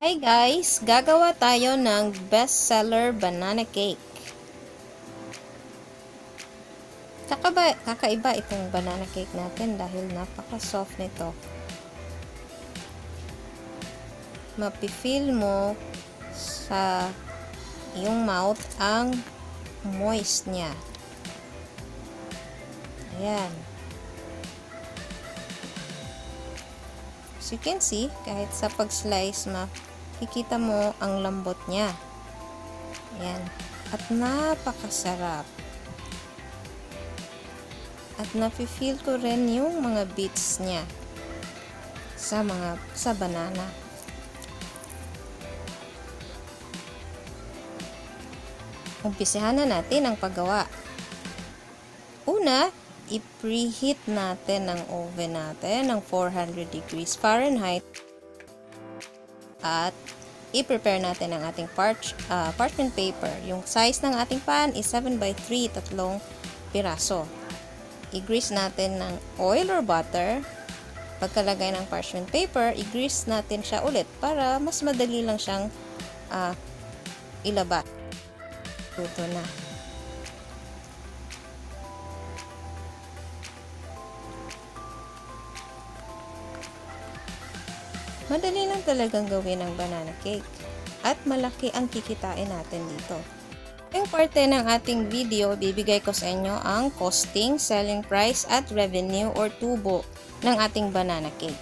Hi guys! Gagawa tayo ng bestseller banana cake. Kakaiba itong banana cake natin dahil napaka-soft nito. Mapifeel mo sa iyong mouth ang moist niya. Ayan. As you can see, kahit sa pag-slice, makikita mo ang lambot niya. Ayan. At napakasarap. At nafe-feel ko rin yung mga bits niya sa banana. Umpisahan na natin ang paggawa. Una, i-preheat natin ang oven natin ng 400 degrees Fahrenheit at i-prepare natin ang ating parchment paper. Yung size ng ating pan is 7x3, tatlong piraso. I-grease natin ng oil or butter. Pagkalagay ng parchment paper, i-grease natin siya ulit para mas madali lang siyang ilabas. Luto na. Madali lang talagang gawin ang banana cake at malaki ang kikitain natin dito. Yung parte ng ating video, bibigay ko sa inyo ang costing, selling price at revenue or tubo ng ating banana cake.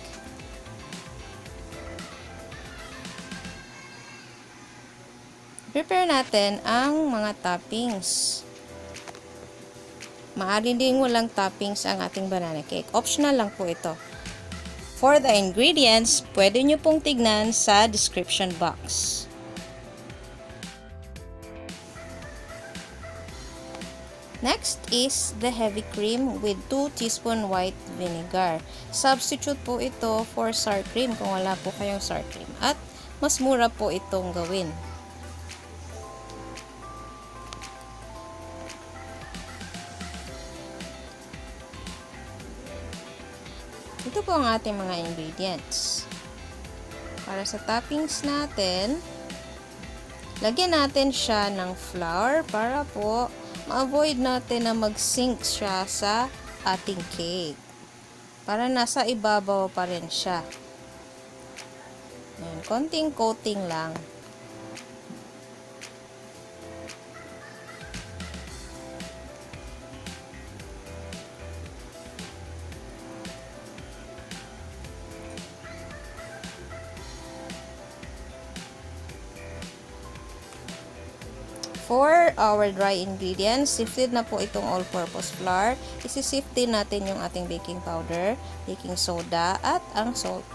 Prepare natin ang mga toppings. Maaari din walang toppings ang ating banana cake. Optional lang po ito. For the ingredients, pwede nyo pong tignan sa description box. Next is the heavy cream with 2 teaspoon white vinegar. Substitute po ito for sour cream kung wala po kayong sour cream. At mas mura po itong gawin. Ito po ang ating mga ingredients. Para sa toppings natin, lagyan natin siya ng flour para po ma-avoid natin na mag-sink siya sa ating cake. Para nasa ibabaw pa rin siya. Ayan, konting coating lang. For our dry ingredients, sifted na po itong all-purpose flour. Isi-sift din natin yung ating baking powder, baking soda, at ang salt.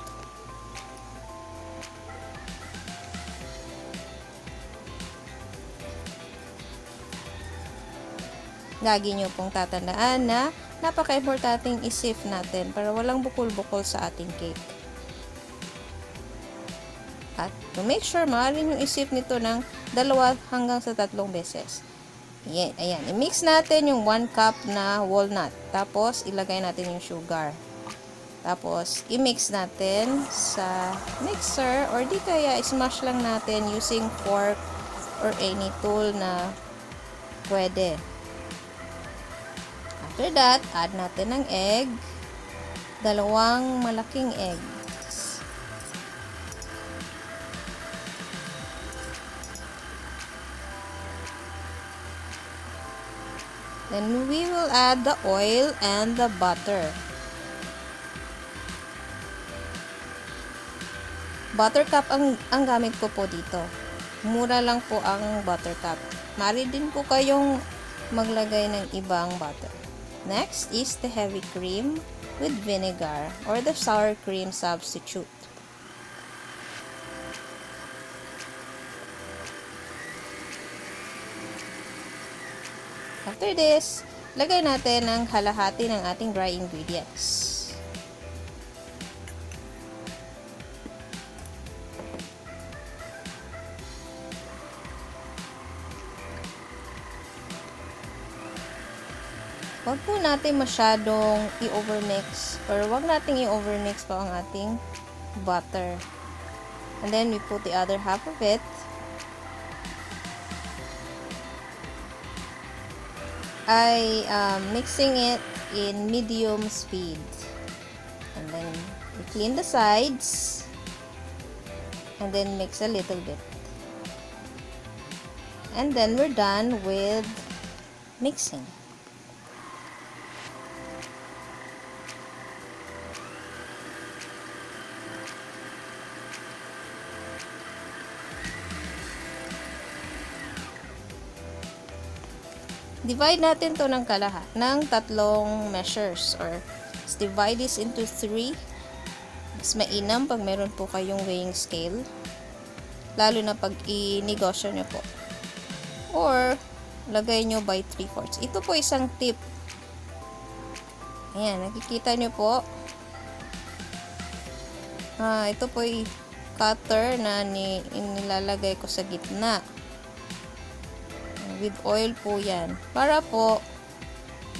Lagi nyo pong tatandaan na napaka-importanting i-sift natin para walang bukol-bukol sa ating cake. At to make sure, maaari nyo i-sift nito ng 2 hanggang sa 3 beses. Ayan, ayan. I-mix natin yung 1 cup na walnut. Tapos, ilagay natin yung sugar. Tapos, i-mix natin sa mixer or di kaya smash lang natin using fork or any tool na pwede. After that, add natin ng egg. 2 malaking egg. Then we will add the oil and the butter. Buttercup ang gamit ko po dito. Mura lang po ang buttercup. Maaari din po kayong maglagay ng ibang butter. Next is the heavy cream with vinegar or the sour cream substitute. After this, lagay natin ang kalahati ng ating dry ingredients. Huwag po natin masyadong i-overmix or huwag natin i-overmix po ang ating butter. And then we put the other half of it. I mixing it in medium speed. And then we clean the sides. And then mix a little bit. And then we're done with mixing. Divide natin to ng ng tatlong measures, or let's divide this into 3. Mas mainam pag meron po kayong weighing scale, lalo na pag i-negosyo nyo po, or lagay nyo by 3/4. Ito po isang tip. Ayan, nakikita nyo po, ito po yung cutter na nilalagay ko sa gitna. With oil po yan. Para po,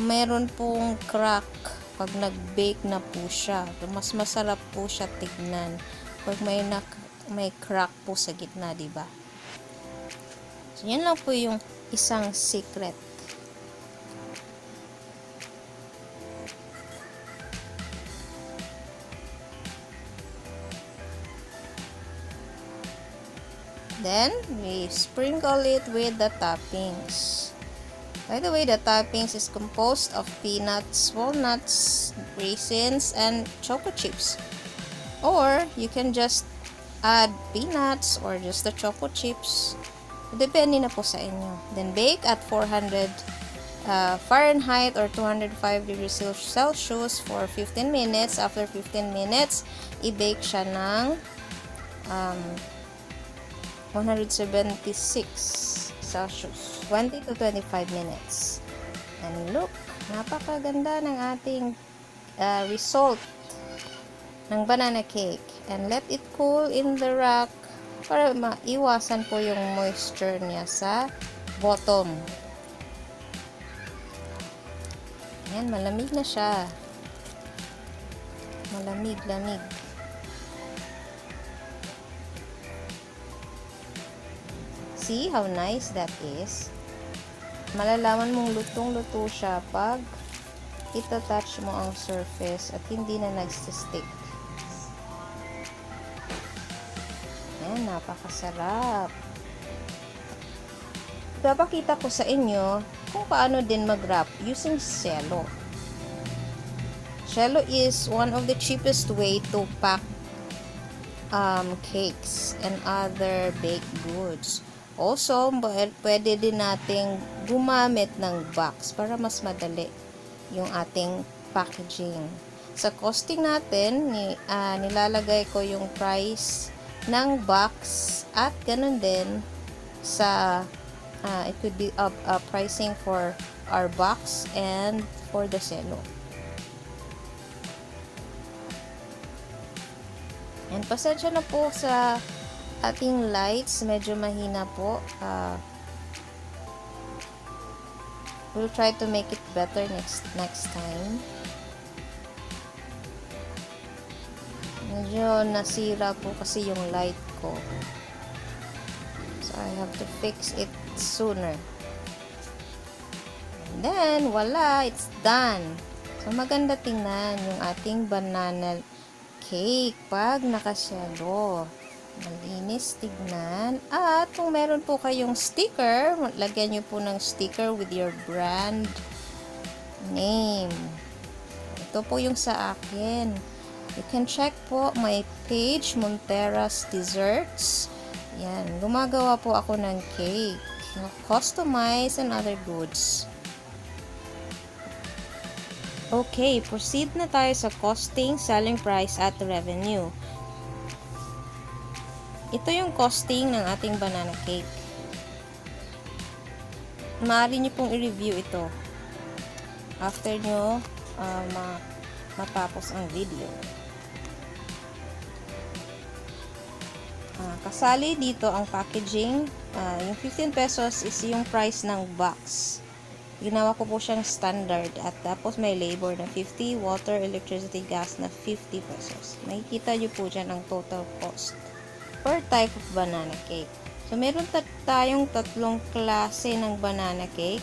meron pong crack pag nag-bake na po siya. Mas masarap po siya tignan pag may crack po sa gitna, diba? So, yan lang po yung isang secret. Then, we sprinkle it with the toppings. By the way, the toppings is composed of peanuts, walnuts, raisins, and chocochips. Or, you can just add peanuts or just the chocochips. Depende na po sa inyo. Then, bake at 400 Fahrenheit or 205 degrees Celsius for 15 minutes. After 15 minutes, i-bake siya ng 176 Celsius, 20 to 25 minutes. And look, napakaganda ng ating result ng banana cake. And let it cool in the rack para maiwasan po yung moisture niya sa bottom. Ayan, malamig na siya. Malamig-lamig. See how nice that is? Malalaman mong lutong-luto siya pag ita-touch mo ang surface at hindi na nagsistick. Ayan, napakasarap. Ipapakita ko sa inyo kung paano din mag-wrap using Cello. Cello is one of the cheapest way to pack cakes and other baked goods. Also, pwede din nating gumamit ng box para mas madali yung ating packaging. Sa costing natin, nilalagay ko yung price ng box at ganun din sa it could be pricing for our box and for the Cello. And pasensya na po sa ating lights, medyo mahina po. We'll try to make it better next time. Medyo nasira po kasi yung light ko. So I have to fix it sooner. And then, voila, it's done. So maganda tingnan yung ating banana cake pag nakasyado. Malinis tignan. At kung meron po kayong sticker, lagyan nyo po ng sticker with your brand name. Ito po yung sa akin. You can check po my page, Montera's Desserts. Yan. Gumagawa po ako ng cake. Customize and other goods. Okay, proceed na tayo sa costing, selling price, at revenue. Ito yung costing ng ating banana cake. Maaari nyo pong i-review ito after nyo matapos ang video. Kasali dito ang packaging. Yung 15 pesos is yung price ng box. Ginawa ko po siyang standard at tapos may labor na 50, water, electricity, gas na 50 pesos. Makikita nyo po dyan ang total cost. or type of banana cake. So, meron tayong tatlong klase ng banana cake.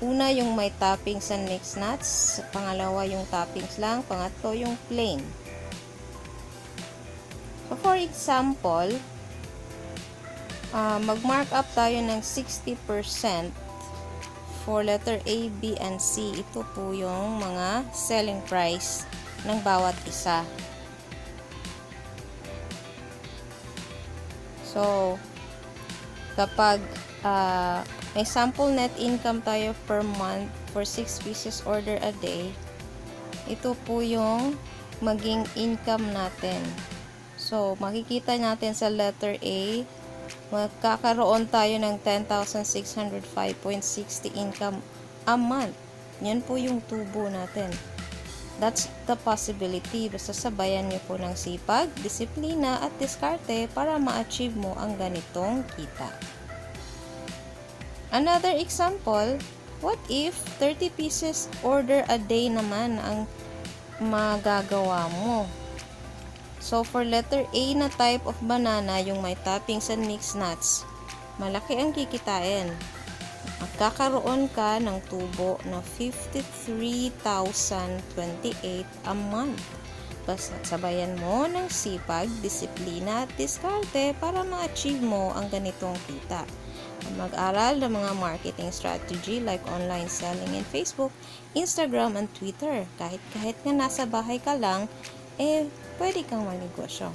Una, yung may toppings and mixed nuts. Pangalawa, yung toppings lang. Pangatlo, yung plain. So, for example, mag-mark up tayo ng 60% for letter A, B, and C. Ito po yung mga selling price ng bawat isa. So, kapag may sample net income tayo per month for 6 pieces order a day, ito po yung maging income natin. So, makikita natin sa letter A, magkakaroon tayo ng 10,605.60 income a month. Yan po yung tubo natin. That's the possibility. Basta sabayan niyo po ng sipag, disiplina at diskarte para ma-achieve mo ang ganitong kita. Another example, what if 30 pieces order a day naman ang magagawa mo? So, for letter A na type of banana, yung may toppings and mixed nuts, malaki ang kikitain. Magkakaroon ka ng tubo na 53,028 a month. Basta sabayan mo ng sipag, disiplina at diskarte para ma-achieve mo ang ganitong kita. Mag-aral ng mga marketing strategy like online selling in Facebook, Instagram, and Twitter. Kahit nga nasa bahay ka lang, pwede kang magnegosyo.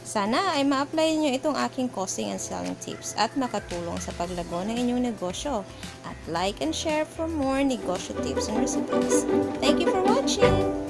Sana ay ma-apply nyo itong aking costing and selling tips at makatulong sa paglago ng inyong negosyo. At like and share for more negosyo tips and recipes. Thank you for watching!